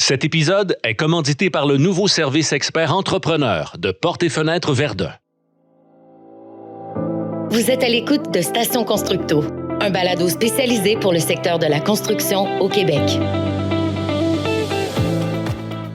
Cet épisode est commandité par le nouveau service expert entrepreneur de Portes et Fenêtres Verdun. Vous êtes à l'écoute de Station Constructo, un balado spécialisé pour le secteur de la construction au Québec.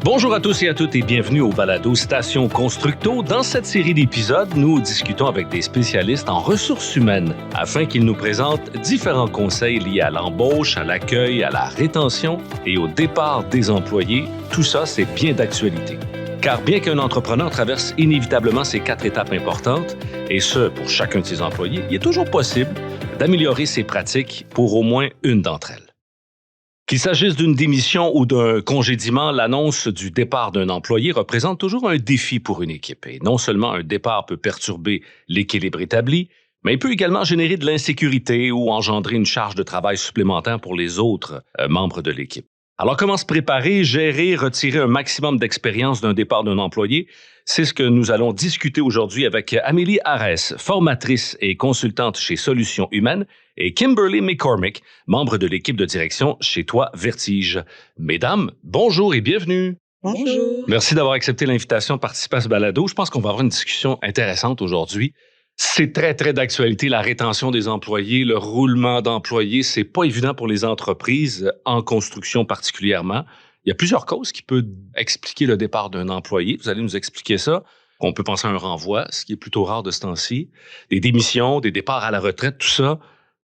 Bonjour à tous et à toutes et bienvenue au balado Station Constructo. Dans cette série d'épisodes, nous discutons avec des spécialistes en ressources humaines afin qu'ils nous présentent différents conseils liés à l'embauche, à l'accueil, à la rétention et au départ des employés. Tout ça, c'est bien d'actualité. Car bien qu'un entrepreneur traverse inévitablement ces 4 étapes importantes, et ce, pour chacun de ses employés, il est toujours possible d'améliorer ses pratiques pour au moins une d'entre elles. Qu'il s'agisse d'une démission ou d'un congédiement, l'annonce du départ d'un employé représente toujours un défi pour une équipe. Et non seulement un départ peut perturber l'équilibre établi, mais il peut également générer de l'insécurité ou engendrer une charge de travail supplémentaire pour les autres membres de l'équipe. Alors, comment se préparer, gérer, retirer un maximum d'expérience d'un départ d'un employé? C'est ce que nous allons discuter aujourd'hui avec Amélie Arès, formatrice et consultante chez Solutions Humaines, et Kimberly McCormick, membre de l'équipe de direction chez Toi Vertige. Mesdames, bonjour et bienvenue. Bonjour. Merci d'avoir accepté l'invitation de participer à ce balado. Je pense qu'on va avoir une discussion intéressante aujourd'hui. C'est très, très d'actualité, la rétention des employés, le roulement d'employés. C'est pas évident pour les entreprises, en construction particulièrement. Il y a plusieurs causes qui peuvent expliquer le départ d'un employé. Vous allez nous expliquer ça. On peut penser à un renvoi, ce qui est plutôt rare de ce temps-ci. Des démissions, des départs à la retraite, tout ça.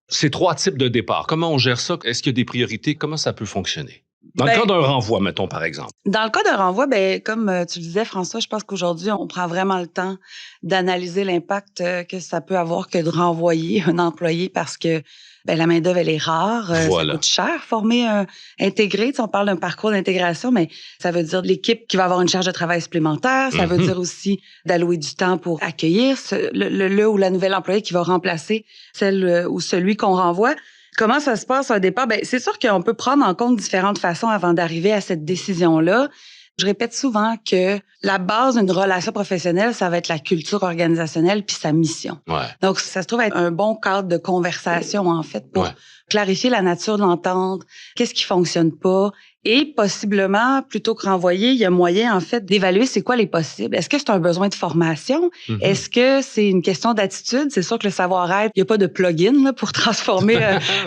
Ces 3 types de départs. Comment on gère ça? Est-ce qu'il y a des priorités? Comment ça peut fonctionner? Dans le cas d'un renvoi, mettons, par exemple. Dans le cas d'un renvoi, comme tu le disais, François, je pense qu'aujourd'hui, on prend vraiment le temps d'analyser l'impact que ça peut avoir que de renvoyer un employé parce que la main-d'œuvre, elle est rare. Voilà. Ça coûte cher. Former, intégrer, on parle d'un parcours d'intégration, mais ça veut dire l'équipe qui va avoir une charge de travail supplémentaire. Ça veut dire aussi d'allouer du temps pour accueillir le ou la nouvelle employée qui va remplacer celle ou celui qu'on renvoie. Comment ça se passe au départ? C'est sûr qu'on peut prendre en compte différentes façons avant d'arriver à cette décision-là. Je répète souvent que la base d'une relation professionnelle, ça va être la culture organisationnelle puis sa mission. Ouais. Donc, ça se trouve être un bon cadre de conversation, en fait, pour clarifier la nature de l'entente, qu'est-ce qui fonctionne pas, et possiblement, plutôt que renvoyer, il y a moyen, en fait, d'évaluer c'est quoi les possibles. Est-ce que c'est un besoin de formation? Est-ce que c'est une question d'attitude? C'est sûr que le savoir-être, il n'y a pas de plugin là, pour transformer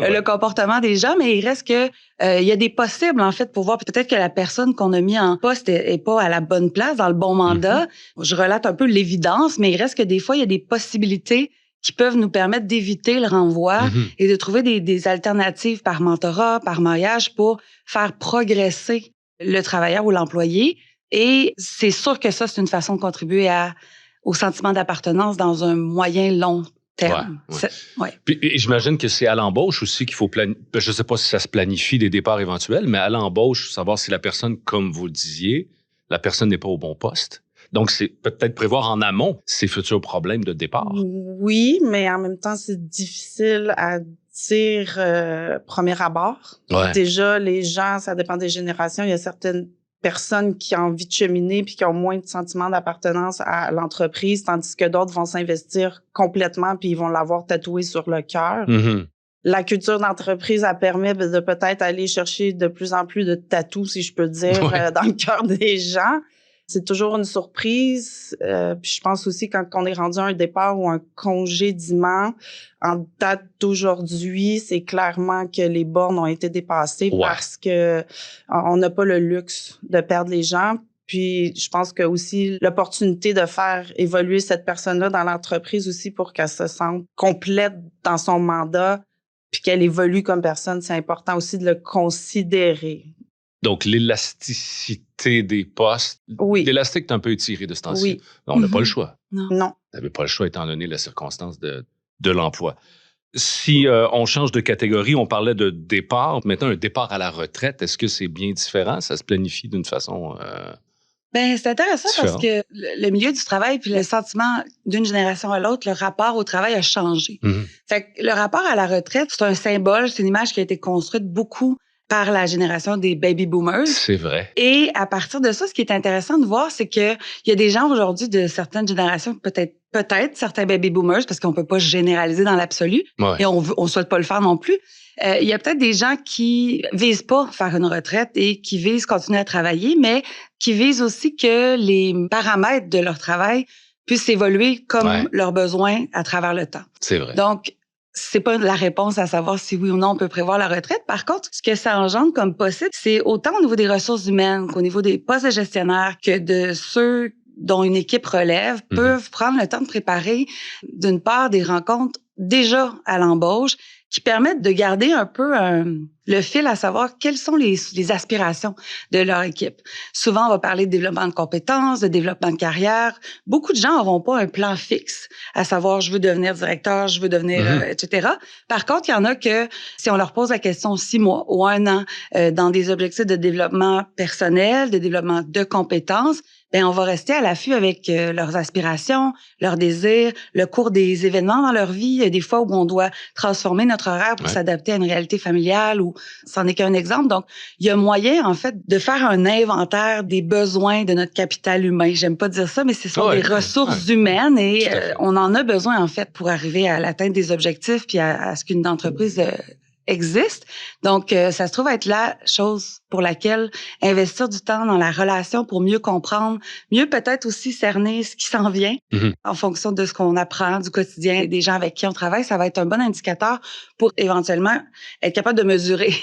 le comportement des gens, mais il reste que il y a des possibles, en fait, pour voir peut-être que la personne qu'on a mis en poste est pas à la bonne place, dans le bon mandat. Je relate un peu l'évidence, mais il reste que des fois, il y a des possibilités qui peuvent nous permettre d'éviter le renvoi et de trouver des alternatives par mentorat, par maillage pour faire progresser le travailleur ou l'employé. Et c'est sûr que ça, c'est une façon de contribuer au sentiment d'appartenance dans un moyen long terme. Puis, et j'imagine que c'est à l'embauche aussi qu'il faut planifier. Je ne sais pas si ça se planifie des départs éventuels, mais à l'embauche, savoir si la personne, comme vous le disiez, la personne n'est pas au bon poste. Donc, c'est peut-être prévoir en amont ces futurs problèmes de départ. Oui, mais en même temps, c'est difficile à dire premier abord. Ouais. Déjà, les gens, ça dépend des générations. Il y a certaines personnes qui ont envie de cheminer puis qui ont moins de sentiment d'appartenance à l'entreprise, tandis que d'autres vont s'investir complètement puis ils vont l'avoir tatoué sur le cœur. La culture d'entreprise, elle permet de peut-être aller chercher de plus en plus de tatous, si je peux dire, dans le cœur des gens. C'est toujours une surprise. Puis je pense aussi quand on est rendu à un départ ou un congédiement, en date d'aujourd'hui, c'est clairement que les bornes ont été dépassées parce que on n'a pas le luxe de perdre les gens. Puis je pense que aussi l'opportunité de faire évoluer cette personne-là dans l'entreprise aussi pour qu'elle se sente complète dans son mandat puis qu'elle évolue comme personne, c'est important aussi de le considérer. Donc, l'élasticité des postes, l'élastique est un peu étiré de ce temps-ci. Oui. On n'a pas le choix. Non. Vous n'avez pas le choix étant donné la circonstance de l'emploi. Si on change de catégorie, on parlait de départ. Maintenant, un départ à la retraite, est-ce que c'est bien différent? Ça se planifie d'une façon... c'est intéressant différente. Parce que le milieu du travail puis le sentiment d'une génération à l'autre, le rapport au travail a changé. Fait que le rapport à la retraite, c'est un symbole, c'est une image qui a été construite beaucoup par la génération des baby boomers. C'est vrai. Et à partir de ça, ce qui est intéressant de voir, c'est que il y a des gens aujourd'hui de certaines générations, peut-être certains baby boomers, parce qu'on peut pas généraliser dans l'absolu, et on souhaite pas le faire non plus. Il y a peut-être des gens qui visent pas faire une retraite et qui visent continuer à travailler, mais qui visent aussi que les paramètres de leur travail puissent évoluer comme leurs besoins à travers le temps. C'est vrai. Donc, c'est pas la réponse à savoir si oui ou non on peut prévoir la retraite. Par contre, ce que ça engendre comme possible, c'est autant au niveau des ressources humaines qu'au niveau des postes de gestionnaires que de ceux dont une équipe relève peuvent prendre le temps de préparer, d'une part, des rencontres déjà à l'embauche qui permettent de garder un peu le fil à savoir quelles sont les aspirations de leur équipe. Souvent, on va parler de développement de compétences, de développement de carrière. Beaucoup de gens n'auront pas un plan fixe, à savoir je veux devenir directeur, je veux devenir, etc. Par contre, il y en a que si on leur pose la question 6 mois ou 1 an dans des objectifs de développement personnel, de développement de compétences, ben on va rester à l'affût avec leurs aspirations, leurs désirs, le cours des événements dans leur vie. Il y a des fois où on doit transformer notre horaire pour s'adapter à une réalité familiale ou c'en est qu'un exemple. Donc, il y a moyen, en fait, de faire un inventaire des besoins de notre capital humain. J'aime pas dire ça, mais ce sont des ressources humaines et on en a besoin, en fait, pour arriver à l'atteinte des objectifs puis à ce qu'une entreprise existe. Donc, ça se trouve être la chose pour laquelle investir du temps dans la relation pour mieux comprendre, mieux peut-être aussi cerner ce qui s'en vient en fonction de ce qu'on apprend du quotidien des gens avec qui on travaille. Ça va être un bon indicateur pour éventuellement être capable de mesurer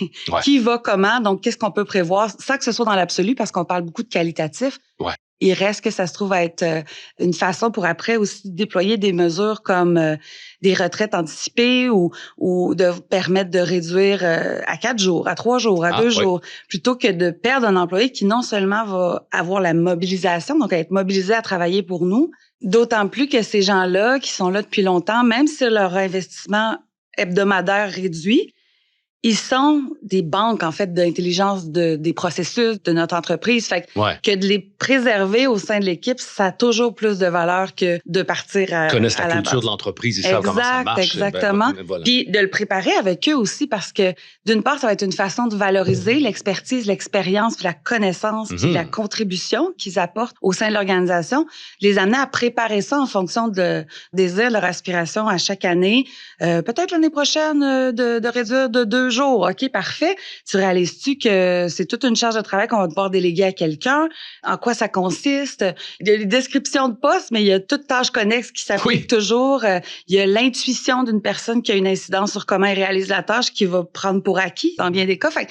qui va comment, donc qu'est-ce qu'on peut prévoir, sans que ce soit dans l'absolu parce qu'on parle beaucoup de qualitatif. Il reste que ça se trouve à être une façon pour après aussi déployer des mesures comme des retraites anticipées ou de permettre de réduire à 4 jours, à 3 jours, à 2 jours, plutôt que de perdre un employé qui non seulement va avoir la mobilisation, donc être mobilisé à travailler pour nous, d'autant plus que ces gens-là qui sont là depuis longtemps, même si leur investissement hebdomadaire réduit, ils sont des banques, en fait, d'intelligence des processus de notre entreprise. Fait que de les préserver au sein de l'équipe, ça a toujours plus de valeur que de partir à connaissent à la la culture base. de l'entreprise, ils savent comment ça marche. Exactement. Puis de le préparer avec eux aussi parce que, d'une part, ça va être une façon de valoriser l'expertise, l'expérience, puis la connaissance, puis la contribution qu'ils apportent au sein de l'organisation, les amener à préparer ça en fonction de désir, leur aspiration à chaque année. Peut-être l'année prochaine, de réduire de 2 jours. OK, parfait. Tu réalises-tu que c'est toute une charge de travail qu'on va devoir déléguer à quelqu'un? En quoi ça consiste? Il y a les descriptions de poste, mais il y a toute tâche connexe qui s'applique toujours. Il y a l'intuition d'une personne qui a une incidence sur comment elle réalise la tâche qui va prendre pour acquis dans bien des cas. Fait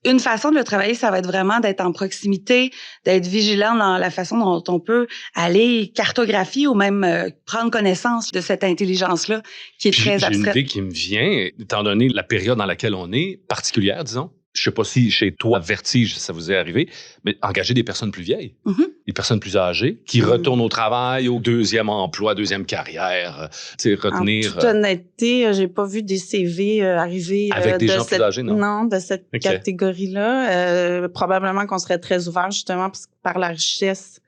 une façon de le travailler, ça va être vraiment d'être en proximité, d'être vigilant dans la façon dont on peut aller cartographier ou même prendre connaissance de cette intelligence-là qui est très abstraite. J'ai une idée qui me vient, étant donné la période dans laquelle on est, particulière, disons. Je sais pas si chez toi, Vertige, ça vous est arrivé, mais engager des personnes plus vieilles, des personnes plus âgées, qui retournent au travail, au 2e emploi, 2e carrière, retenir... En toute honnêteté, j'ai pas vu des CV arriver... Avec des gens plus âgés, non? Non, de cette catégorie-là. Probablement qu'on serait très ouvert, justement, par la richesse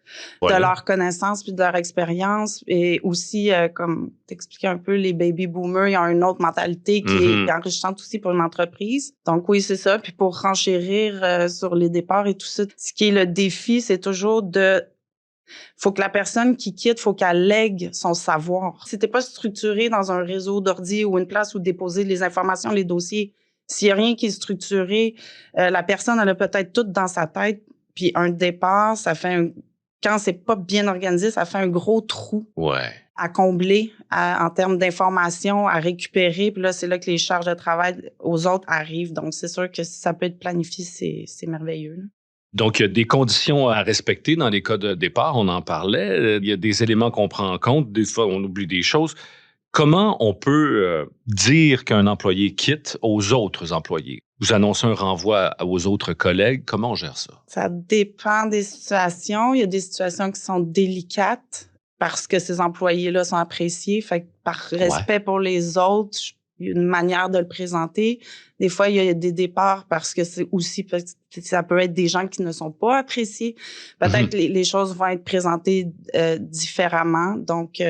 de leur connaissance puis de leur expérience. Et aussi, comme t'expliquais un peu, les baby boomers, ils ont une autre mentalité qui est enrichissante aussi pour une entreprise. Donc oui, c'est ça. Puis pour renchérir sur les départs et tout ça, ce qui est le défi, c'est toujours faut que la personne qui quitte, faut qu'elle lègue son savoir. Si t'es pas structuré dans un réseau d'ordi ou une place où déposer les informations, les dossiers, s'il y a rien qui est structuré, la personne, elle a peut-être tout dans sa tête. Puis un départ, ça fait quand c'est pas bien organisé, ça fait un gros trou à combler en termes d'informations, à récupérer. Puis là, c'est là que les charges de travail aux autres arrivent. Donc, c'est sûr que si ça peut être planifié, c'est merveilleux. Là. Donc, il y a des conditions à respecter dans les cas de départ, on en parlait. Il y a des éléments qu'on prend en compte. Des fois, on oublie des choses. Comment on peut dire qu'un employé quitte aux autres employés? Vous annoncez un renvoi aux autres collègues. Comment on gère ça? Ça dépend des situations. Il y a des situations qui sont délicates parce que ces employés-là sont appréciés. Fait que par respect pour les autres, il y a une manière de le présenter. Des fois, il y a des départs parce que c'est aussi ça peut être des gens qui ne sont pas appréciés. Peut-être les choses vont être présentées différemment. Donc,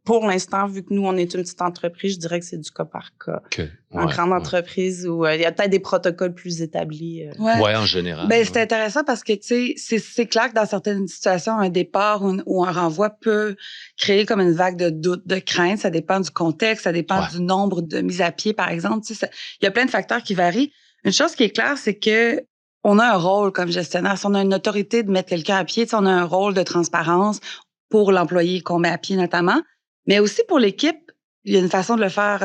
pour l'instant, vu que nous, on est une petite entreprise, je dirais que c'est du cas par cas. Okay. En grande entreprise où il y a peut-être des protocoles plus établis. Ouais, en général. Ben, c'est intéressant parce que, tu sais, c'est clair que dans certaines situations, un départ ou un renvoi peut créer comme une vague de doute, de crainte. Ça dépend du contexte, ça dépend du nombre de mises à pied, par exemple. Tu sais, il y a plein de facteurs qui varient. Une chose qui est claire, c'est que on a un rôle comme gestionnaire. Si on a une autorité de mettre quelqu'un à pied, tu sais, on a un rôle de transparence pour l'employé qu'on met à pied notamment, mais aussi pour l'équipe. Il y a une façon de le faire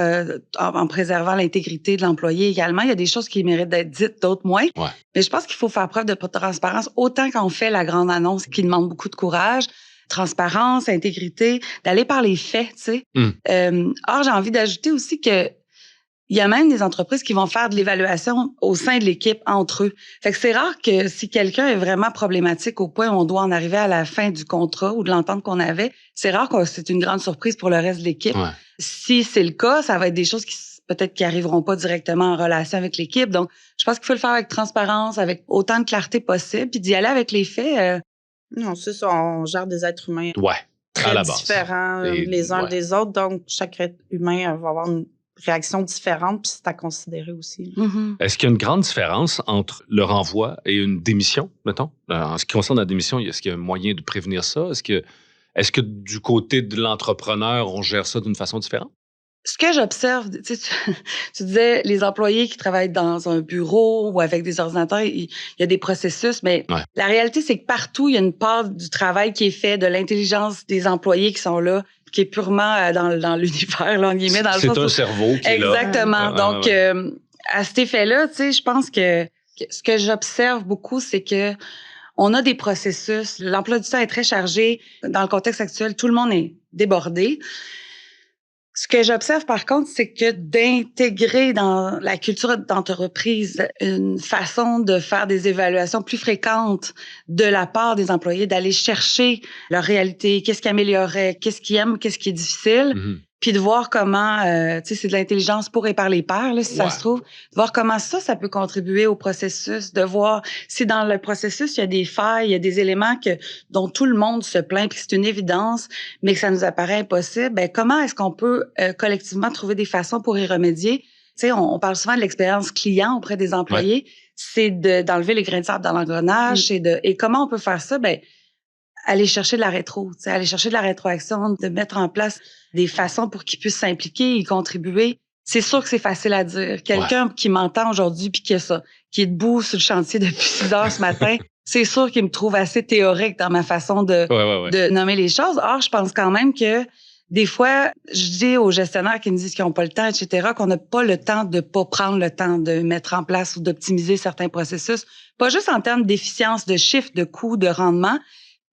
en préservant l'intégrité de l'employé également. Il y a des choses qui méritent d'être dites, d'autres moins. Ouais. Mais je pense qu'il faut faire preuve de transparence autant quand on fait la grande annonce qui demande beaucoup de courage. Transparence, intégrité, d'aller par les faits, tu sais. Or, j'ai envie d'ajouter aussi que il y a même des entreprises qui vont faire de l'évaluation au sein de l'équipe entre eux. Fait que c'est rare que si quelqu'un est vraiment problématique au point où on doit en arriver à la fin du contrat ou de l'entente qu'on avait, c'est rare que c'est une grande surprise pour le reste de l'équipe. Ouais. Si c'est le cas, ça va être des choses qui peut-être qui arriveront pas directement en relation avec l'équipe. Donc, je pense qu'il faut le faire avec transparence, avec autant de clarté possible, puis d'y aller avec les faits. Non, c'est ça. On gère des êtres humains très différents les uns des autres. Donc, chaque être humain va avoir une réaction différente, puis c'est à considérer aussi. Mm-hmm. Est-ce qu'il y a une grande différence entre le renvoi et une démission, mettons? En ce qui concerne la démission, est-ce qu'il y a un moyen de prévenir ça? Est-ce que du côté de l'entrepreneur, on gère ça d'une façon différente? Ce que j'observe, tu disais, les employés qui travaillent dans un bureau ou avec des ordinateurs, il y a des processus, mais la réalité, c'est que partout, il y a une part du travail qui est fait, de l'intelligence des employés qui sont là, qui est purement dans l'univers, là, en guillemets, dans le sens C'est un cerveau qui est là. Exactement. Donc, à cet effet-là, tu sais, je pense que ce que j'observe beaucoup, c'est que on a des processus. L'emploi du temps est très chargé. Dans le contexte actuel, tout le monde est débordé. Ce que j'observe, par contre, c'est que d'intégrer dans la culture d'entreprise une façon de faire des évaluations plus fréquentes de la part des employés, d'aller chercher leur réalité, qu'est-ce qui améliorait, qu'est-ce qu'ils aiment, qu'est-ce qui est difficile, puis de voir comment, tu sais, c'est de l'intelligence pour et par les pairs, là, si ça se trouve, de voir comment ça peut contribuer au processus, de voir si dans le processus, il y a des failles, il y a des éléments dont tout le monde se plaint, puis c'est une évidence, mais que ça nous apparaît impossible, ben comment est-ce qu'on peut collectivement trouver des façons pour y remédier? Tu sais, on parle souvent de l'expérience client auprès des employés, c'est d'enlever les grains de sable dans l'engrenage, et comment on peut faire ça? Ben aller chercher de la rétro, tu sais, aller chercher de la rétroaction, de mettre en place des façons pour qu'ils puissent s'impliquer, y contribuer. C'est sûr que c'est facile à dire. Quelqu'un qui m'entend aujourd'hui puis qui est debout sur le chantier depuis 6 heures ce matin, c'est sûr qu'il me trouve assez théorique dans ma façon de nommer les choses. Or, je pense quand même que des fois, je dis aux gestionnaires qui me disent qu'ils n'ont pas le temps, etc., qu'on n'a pas le temps de pas prendre le temps de mettre en place ou d'optimiser certains processus. Pas juste en termes d'efficience, de chiffre, de coût, de rendement,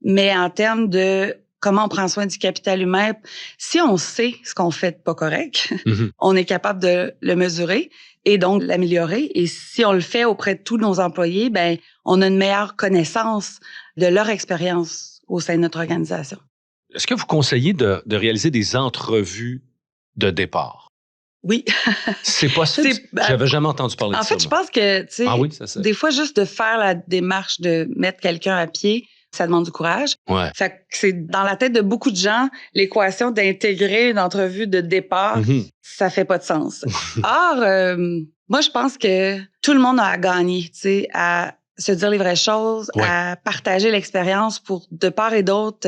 mais en termes de comment on prend soin du capital humain. Si on sait ce qu'on fait de pas correct, on est capable de le mesurer et donc l'améliorer. Et si on le fait auprès de tous nos employés, ben on a une meilleure connaissance de leur expérience au sein de notre organisation. Est-ce que vous conseillez de réaliser des entrevues de départ? Oui. C'est possible? J'avais jamais entendu parler de ça. En fait, je pense que, tu sais, des fois, juste de faire la démarche de mettre quelqu'un à pied, ça demande du courage. Fait que c'est dans la tête de beaucoup de gens, l'équation d'intégrer une entrevue de départ, ça fait pas de sens. Or, moi, je pense que tout le monde a à gagner, tu sais, à se dire les vraies choses, à partager l'expérience pour, de part et d'autre,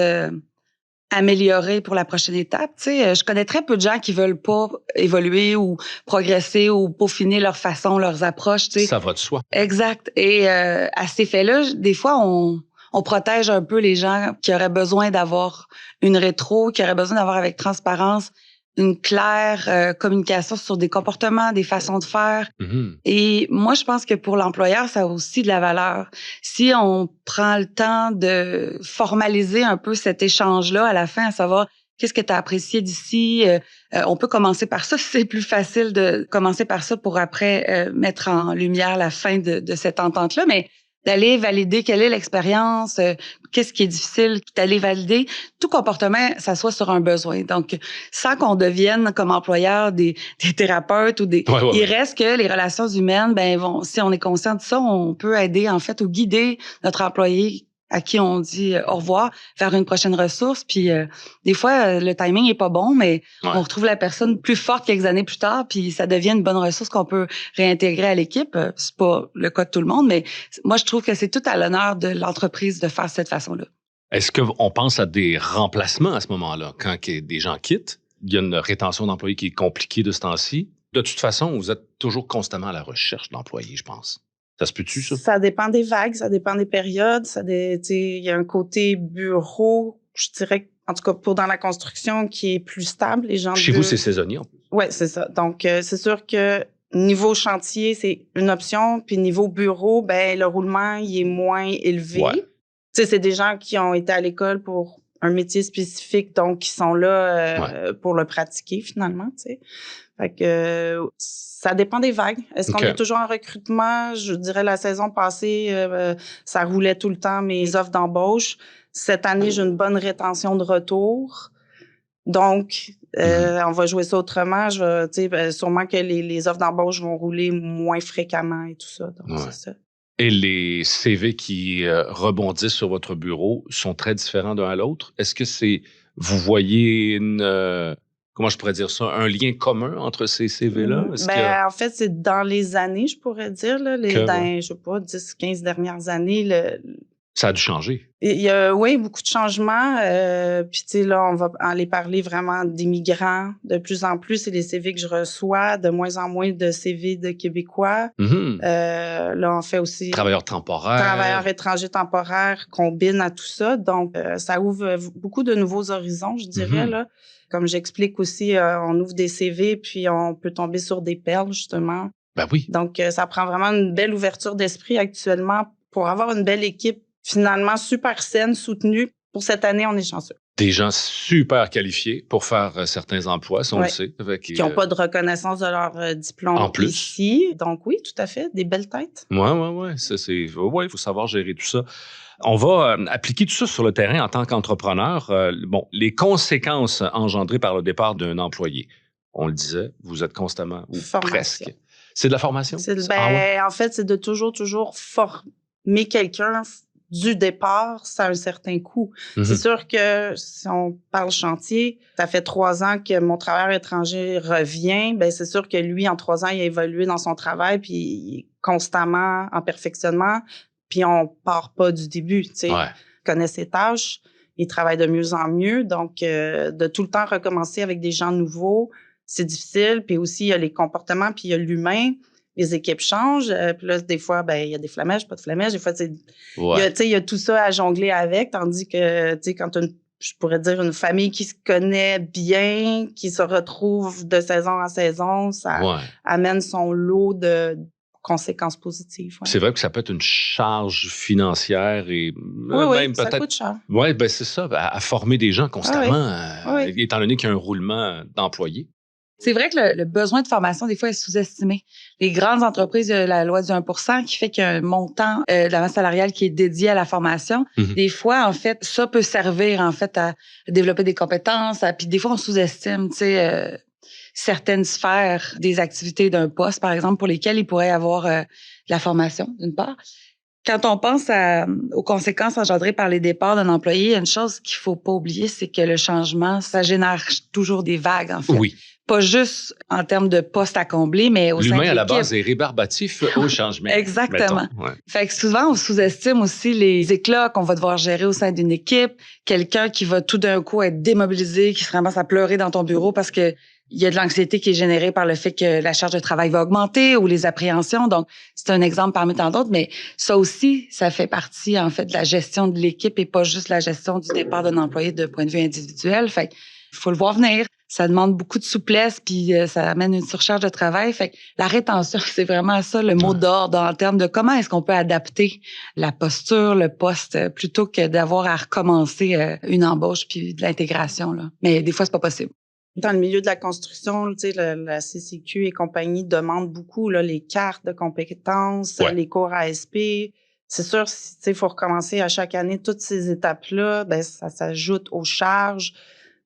améliorer pour la prochaine étape. Tu sais, je connais très peu de gens qui veulent pas évoluer ou progresser ou peaufiner leur façon, leurs approches. Tu sais. Ça va de soi. Exact. Et à cet effet-là, des fois, on protège un peu les gens qui auraient besoin d'avoir une rétro, qui auraient besoin d'avoir avec transparence une claire communication sur des comportements, des façons de faire. Et moi, je pense que pour l'employeur, ça a aussi de la valeur. Si on prend le temps de formaliser un peu cet échange-là à la fin, à savoir qu'est-ce que tu as apprécié d'ici, on peut commencer par ça. C'est plus facile de commencer par ça pour après mettre en lumière la fin de cette entente-là. Mais d'aller valider quelle est l'expérience, qu'est-ce qui est difficile, d'aller valider. Tout comportement s'assoit sur un besoin. Donc, sans qu'on devienne comme employeur des thérapeutes ou des... Il reste que les relations humaines, si on est conscient de ça, on peut aider en fait ou guider notre employé à qui on dit au revoir, vers une prochaine ressource. Puis des fois, le timing est pas bon, mais on retrouve la personne plus forte quelques années plus tard, puis ça devient une bonne ressource qu'on peut réintégrer à l'équipe. C'est pas le cas de tout le monde, mais moi, je trouve que c'est tout à l'honneur de l'entreprise de faire cette façon-là. Est-ce qu'on pense à des remplacements à ce moment-là? Quand des gens quittent, il y a une rétention d'employés qui est compliquée de ce temps-ci. De toute façon, vous êtes toujours constamment à la recherche d'employés, je pense. Ça se peut-tu, ça? Ça dépend des vagues, ça dépend des périodes. Il y a un côté bureau, je dirais, en tout cas pour dans la construction, qui est plus stable. Les gens Chez vous, c'est saisonnier, en plus. Oui, c'est ça. Donc, c'est sûr que niveau chantier, c'est une option. Puis niveau bureau, le roulement, il est moins élevé. Ouais. C'est des gens qui ont été à l'école pour un métier spécifique, donc qui sont là pour le pratiquer, finalement, tu sais. Fait que ça dépend des vagues. Est-ce qu'on est toujours en recrutement? Je dirais la saison passée, ça roulait tout le temps, mes offres d'embauche. Cette année, j'ai une bonne rétention de retour. Donc, on va jouer ça autrement. Sûrement que les offres d'embauche vont rouler moins fréquemment et tout ça. Donc, c'est ça. Et les CV qui rebondissent sur votre bureau sont très différents d'un à l'autre. Est-ce que vous voyez comment je pourrais dire ça, un lien commun entre ces CV-là? En fait, c'est dans les années, je pourrais dire, là, je sais pas, 10, 15 dernières années. Ça a dû changer. Il y a, beaucoup de changements. Puis, tu sais, là, on va aller parler vraiment d'immigrants. De plus en plus, c'est les CV que je reçois. De moins en moins de CV de Québécois. Mm-hmm. Là, on fait aussi... Travailleurs temporaires. Travailleurs étrangers temporaires, combine à tout ça. Donc, ça ouvre beaucoup de nouveaux horizons, je dirais, là. Comme j'explique aussi, on ouvre des CV, puis on peut tomber sur des perles, justement. Ben oui. Donc, ça prend vraiment une belle ouverture d'esprit actuellement pour avoir une belle équipe, finalement super saine, soutenue. Pour cette année, on est chanceux. Des gens super qualifiés pour faire certains emplois, ça on le sait. Qui n'ont pas de reconnaissance de leur diplôme en plus. Ici. Donc oui, tout à fait, des belles têtes. Oui. Il faut savoir gérer tout ça. On va appliquer tout ça sur le terrain en tant qu'entrepreneur. Les conséquences engendrées par le départ d'un employé. On le disait, vous êtes constamment ou presque. C'est de la formation? En fait, c'est de toujours former quelqu'un du départ, ça a un certain coût. Mm-hmm. C'est sûr que si on parle chantier, ça fait 3 ans que mon travailleur étranger revient. C'est sûr que lui, en 3 ans, il a évolué dans son travail, puis il est constamment en perfectionnement. Puis on part pas du début, tu sais. Il connaît ses tâches, il travaille de mieux en mieux. Donc, de tout le temps recommencer avec des gens nouveaux, c'est difficile. Puis aussi, il y a les comportements, puis il y a l'humain. Les équipes changent. Puis là, des fois, il y a des flamèches, pas de flamèches. Des fois, il y a tout ça à jongler avec. Tandis que, tu sais, quand je pourrais dire une famille qui se connaît bien, qui se retrouve de saison en saison, ça amène son lot de conséquences positives. Ouais. C'est vrai que ça peut être une charge financière et même ça coûte cher. Oui, c'est ça, à former des gens constamment, étant donné qu'il y a un roulement d'employés. C'est vrai que le besoin de formation, des fois, est sous-estimé. Les grandes entreprises, la loi du 1% qui fait qu'il y a un montant de la masse salariale qui est dédié à la formation. Mm-hmm. Des fois, en fait, ça peut servir, en fait, à développer des compétences. Puis des fois, on sous-estime, tu sais, certaines sphères des activités d'un poste, par exemple, pour lesquelles il pourrait y avoir de la formation, d'une part. Quand on pense aux conséquences engendrées par les départs d'un employé, il y a une chose qu'il faut pas oublier, c'est que le changement, ça génère toujours des vagues, en fait. Oui. Pas juste en termes de postes à combler, mais au sein de l'équipe. L'humain, à la base, est rébarbatif au changement. Exactement. Fait que souvent, on sous-estime aussi les éclats qu'on va devoir gérer au sein d'une équipe. Quelqu'un qui va tout d'un coup être démobilisé, qui se ramasse à pleurer dans ton bureau parce que il y a de l'anxiété qui est générée par le fait que la charge de travail va augmenter ou les appréhensions. Donc, c'est un exemple parmi tant d'autres, mais ça aussi, ça fait partie, en fait, de la gestion de l'équipe et pas juste la gestion du départ d'un employé de point de vue individuel. Fait qu'il faut le voir venir. Ça demande beaucoup de souplesse, puis ça amène une surcharge de travail. Fait que la rétention, c'est vraiment ça, le mot d'ordre en termes de comment est-ce qu'on peut adapter la posture, le poste, plutôt que d'avoir à recommencer une embauche puis de l'intégration, là. Mais des fois, c'est pas possible. Dans le milieu de la construction, tu sais, la CCQ et compagnie demandent beaucoup là, les cartes de compétences, les cours ASP. c'est sûr, si il faut recommencer à chaque année toutes ces étapes-là, ben ça s'ajoute aux charges.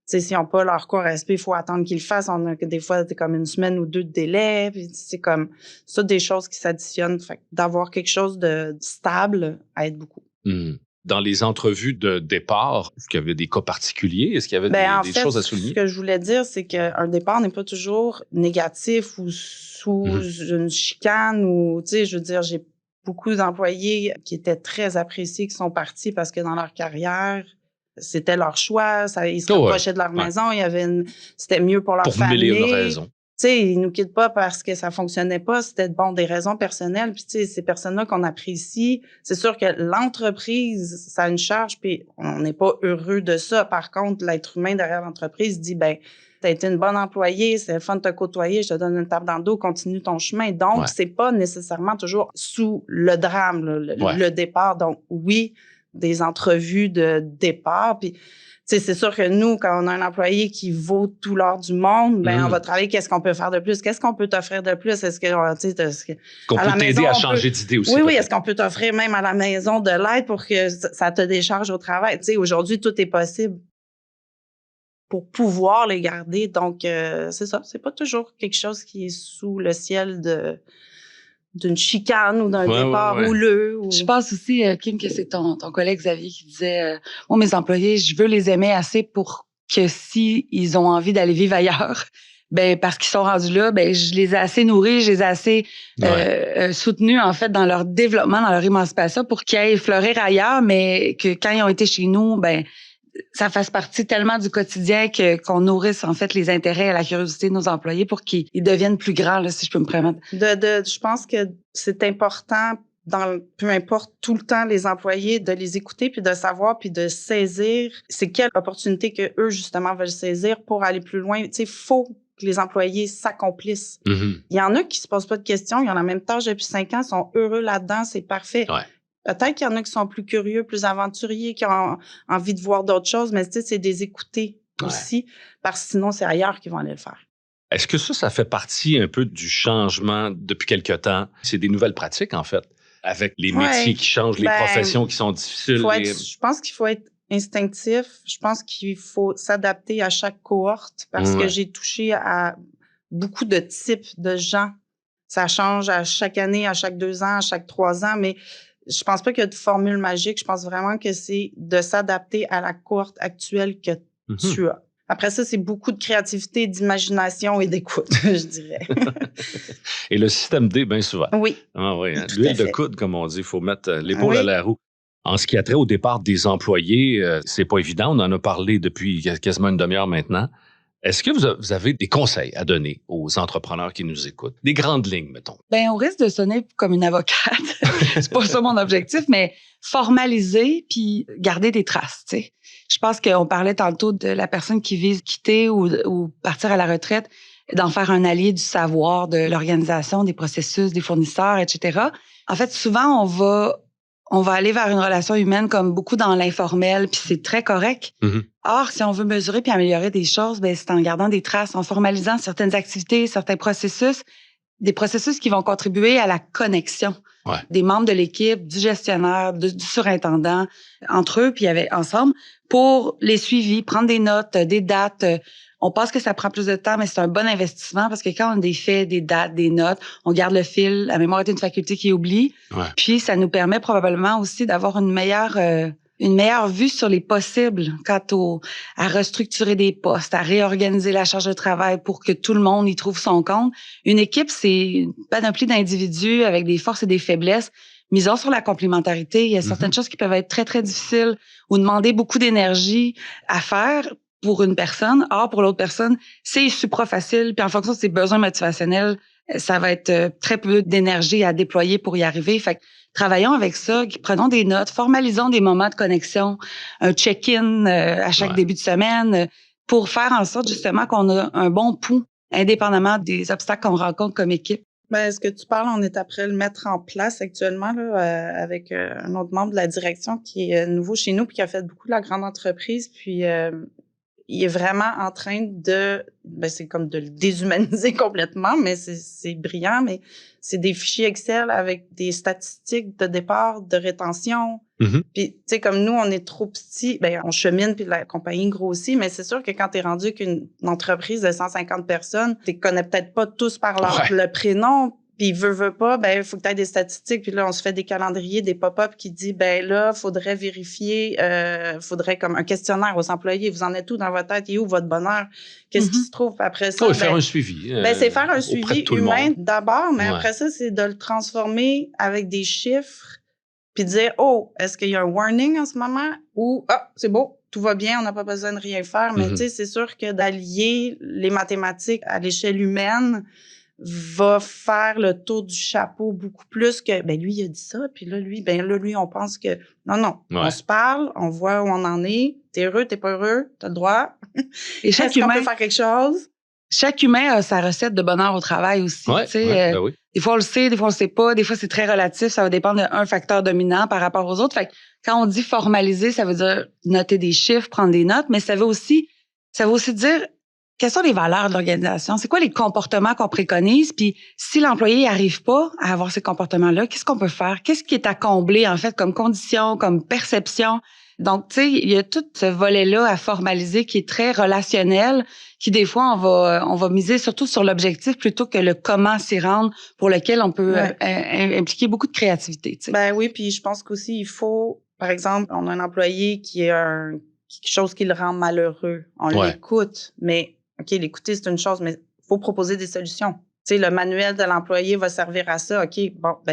S'ils n'ont pas leur cours RSP, il faut attendre qu'ils le fassent. On a des fois, c'est comme 1 semaine ou 2 de délai. Puis c'est comme ça, des choses qui s'additionnent. Fait que d'avoir quelque chose de stable aide beaucoup. Dans les entrevues de départ, est-ce qu'il y avait des cas particuliers? Est-ce qu'il y avait des choses à souligner? Ce que je voulais dire, c'est qu'un départ n'est pas toujours négatif ou sous une chicane ou, tu sais, je veux dire, j'ai beaucoup d'employés qui étaient très appréciés, qui sont partis parce que dans leur carrière, c'était leur choix, ils se rapprochaient de leur maison, c'était mieux pour leur famille. Pour mille et une raisons. Tu sais, ils nous quittent pas parce que ça fonctionnait pas, c'était des raisons personnelles. Puis tu sais, ces personnes-là qu'on apprécie, c'est sûr que l'entreprise, ça a une charge, puis on n'est pas heureux de ça. Par contre, l'être humain derrière l'entreprise dit, ben, t'as été une bonne employée, c'est le fun de te côtoyer, je te donne une tape dans le dos, continue ton chemin. Donc, c'est pas nécessairement toujours sous le drame, le départ. Donc, oui, des entrevues de départ, puis c'est sûr que nous, quand on a un employé qui vaut tout l'or du monde, ben on va travailler. Qu'est-ce qu'on peut faire de plus? Qu'est-ce qu'on peut t'offrir de plus? Est-ce que qu'on peut t'aider à changer d'idée aussi? Oui. Est-ce qu'on peut t'offrir même à la maison de l'aide pour que ça te décharge au travail? Tu sais, aujourd'hui, tout est possible pour pouvoir les garder. Donc, c'est ça. C'est pas toujours quelque chose qui est sous le ciel d'une chicane ou d'un départ houleux. Je pense aussi, Kim, que c'est ton collègue Xavier qui disait moi, mes employés, je veux les aimer assez pour que si ils ont envie d'aller vivre ailleurs, ben parce qu'ils sont rendus là, ben je les ai assez nourris, je les ai assez soutenus en fait dans leur développement, dans leur émancipation pour qu'ils aillent fleurir ailleurs, mais que quand ils ont été chez nous, ben ça fasse partie tellement du quotidien qu'on nourrisse en fait les intérêts et la curiosité de nos employés pour qu'ils deviennent plus grands, là, si je peux me permettre. Je pense que c'est important peu importe tout le temps les employés de les écouter puis de savoir puis de saisir c'est quelle opportunité que eux justement veulent saisir pour aller plus loin. Tu sais, faut que les employés s'accomplissent. Il y en a qui se posent pas de questions, ils ont la même tâche depuis 5 ans, sont heureux là-dedans, c'est parfait. Peut-être qu'il y en a qui sont plus curieux, plus aventuriers, qui ont envie de voir d'autres choses, mais tu sais, c'est des écouter aussi, parce que sinon, c'est ailleurs qu'ils vont aller le faire. Est-ce que ça fait partie un peu du changement depuis quelque temps? C'est des nouvelles pratiques, en fait, avec les métiers qui changent, les professions qui sont difficiles. Je pense qu'il faut être instinctif. Je pense qu'il faut s'adapter à chaque cohorte, parce que j'ai touché à beaucoup de types de gens. Ça change à chaque année, à chaque 2 ans, à chaque 3 ans, mais je pense pas qu'il y a de formule magique. Je pense vraiment que c'est de s'adapter à la cohorte actuelle que tu as. Après ça, c'est beaucoup de créativité, d'imagination et d'écoute, je dirais. Et le système D, bien souvent. Oui. L'huile de coude, comme on dit, il faut mettre l'épaule à la roue. En ce qui a trait au départ des employés, c'est pas évident. On en a parlé depuis quasiment une demi-heure maintenant. Est-ce que vous avez des conseils à donner aux entrepreneurs qui nous écoutent? Des grandes lignes, mettons. Ben, on risque de sonner comme une avocate. C'est pas ça mon objectif, mais formaliser puis garder des traces, tu sais. Je pense qu'on parlait tantôt de la personne qui vise quitter ou partir à la retraite, d'en faire un allié du savoir, de l'organisation, des processus, des fournisseurs, etc. En fait, souvent, on va aller vers une relation humaine comme beaucoup dans l'informel, puis c'est très correct. Or, si on veut mesurer puis améliorer des choses, ben c'est en gardant des traces, en formalisant certaines activités, certains processus, des processus qui vont contribuer à la connexion des membres de l'équipe, du gestionnaire, du surintendant, entre eux, puis ensemble, pour les suivis, prendre des notes, des dates. On pense que ça prend plus de temps, mais c'est un bon investissement parce que quand on a des faits, des dates, des notes, on garde le fil. La mémoire est une faculté qui oublie. Puis, ça nous permet probablement aussi d'avoir une meilleure vue sur les possibles quant à restructurer des postes, à réorganiser la charge de travail pour que tout le monde y trouve son compte. Une équipe, c'est une panoplie d'individus avec des forces et des faiblesses. Misons sur la complémentarité. Il y a certaines choses qui peuvent être très, très difficiles ou demander beaucoup d'énergie à faire pour une personne. Or, pour l'autre personne, c'est supra facile. Puis en fonction de ses besoins motivationnels, ça va être très peu d'énergie à déployer pour y arriver. Fait que travaillons avec ça, prenons des notes, formalisons des moments de connexion, un check-in à chaque début de semaine pour faire en sorte justement qu'on a un bon pouls, indépendamment des obstacles qu'on rencontre comme équipe. Ben, ce que tu parles, on est après le mettre en place actuellement là, avec un autre membre de la direction qui est nouveau chez nous puis qui a fait beaucoup de la grande entreprise. Puis il est vraiment en train de... c'est comme de le déshumaniser complètement, mais c'est brillant, mais c'est des fichiers Excel avec des statistiques de départ, de rétention. Mm-hmm. Puis, tu sais, comme nous, on est trop petits, on chemine, puis la compagnie grossit, mais c'est sûr que quand t'es rendu qu'une entreprise de 150 personnes, tu connais peut-être pas tous par le prénom, puis veut pas, il faut que tu aies des statistiques. Puis là, on se fait des calendriers, des pop-up qui dit, là, faudrait vérifier, faudrait comme un questionnaire aux employés. Vous en êtes où dans votre tête? Il est où votre bonheur? Qu'est-ce qui se trouve après ça? Faire un suivi. C'est faire un suivi humain d'abord, mais après ça, c'est de le transformer avec des chiffres, puis dire, est-ce qu'il y a un warning en ce moment? Ou, c'est beau, tout va bien, on n'a pas besoin de rien faire. Mais tu sais, c'est sûr que d'allier les mathématiques à l'échelle humaine va faire le tour du chapeau beaucoup plus que lui il a dit ça, puis là lui on pense que non on se parle, on voit où on en est, t'es heureux, t'es pas heureux, t'as le droit. Et chaque humain peut faire quelque chose. Chaque humain a sa recette de bonheur au travail aussi. Oui. Des fois on le sait, des fois on le sait pas, des fois c'est très relatif, ça va dépendre d'un facteur dominant par rapport aux autres. Fait que quand on dit formaliser, ça veut dire noter des chiffres, prendre des notes, mais ça veut aussi dire quelles sont les valeurs de l'organisation? C'est quoi les comportements qu'on préconise? Puis si l'employé n'arrive pas à avoir ces comportements-là, qu'est-ce qu'on peut faire? Qu'est-ce qui est à combler, en fait, comme condition, comme perception? Donc, tu sais, il y a tout ce volet-là à formaliser qui est très relationnel, qui des fois, on va miser surtout sur l'objectif plutôt que le comment s'y rendre, pour lequel on peut impliquer beaucoup de créativité. Tu sais. Oui, puis je pense qu'aussi, il faut, par exemple, on a un employé qui a quelque chose qui le rend malheureux. On l'écoute, mais OK, l'écouter, c'est une chose, mais il faut proposer des solutions. Tu sais, le manuel de l'employé va servir à ça. OK,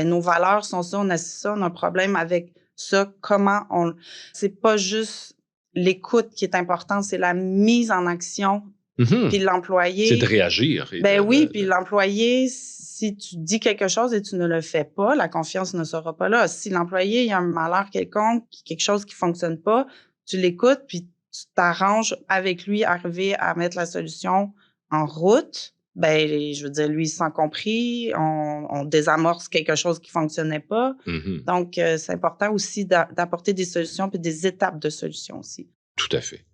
nos valeurs sont ça, on a ça, on a un problème avec ça. Comment on... C'est pas juste l'écoute qui est importante, c'est la mise en action. Mm-hmm. Puis l'employé... C'est de réagir. Puis l'employé, si tu dis quelque chose et tu ne le fais pas, la confiance ne sera pas là. Si l'employé, il y a un malheur quelconque, quelque chose qui fonctionne pas, tu l'écoutes, puis tu t'arranges avec lui, arriver à mettre la solution en route. Je veux dire, lui, il s'en compris, on désamorce quelque chose qui fonctionnait pas. Mm-hmm. Donc, c'est important aussi d'apporter des solutions puis des étapes de solutions aussi. Tout à fait.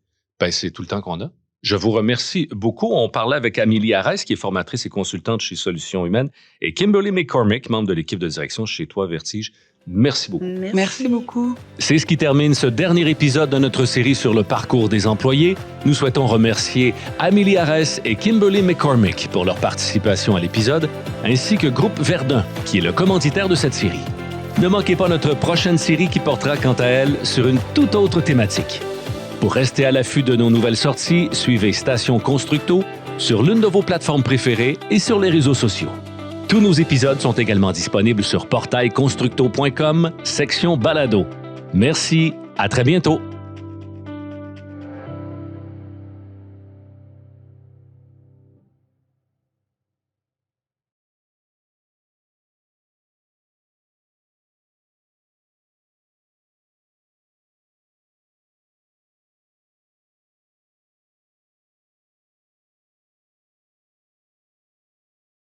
C'est tout le temps qu'on a. Je vous remercie beaucoup. On parlait avec Amélie Arès, qui est formatrice et consultante chez Solutions Humaines, et Kimberly McCormick, membre de l'équipe de direction chez Toi Vertige. Merci beaucoup. Merci beaucoup. C'est ce qui termine ce dernier épisode de notre série sur le parcours des employés. Nous souhaitons remercier Amélie Arès et Kimberly McCormick pour leur participation à l'épisode, ainsi que Groupe Verdun, qui est le commanditaire de cette série. Ne manquez pas notre prochaine série qui portera quant à elle sur une toute autre thématique. Pour rester à l'affût de nos nouvelles sorties, suivez Station Constructo sur l'une de vos plateformes préférées et sur les réseaux sociaux. Tous nos épisodes sont également disponibles sur portailconstructo.com, section balado. Merci, à très bientôt.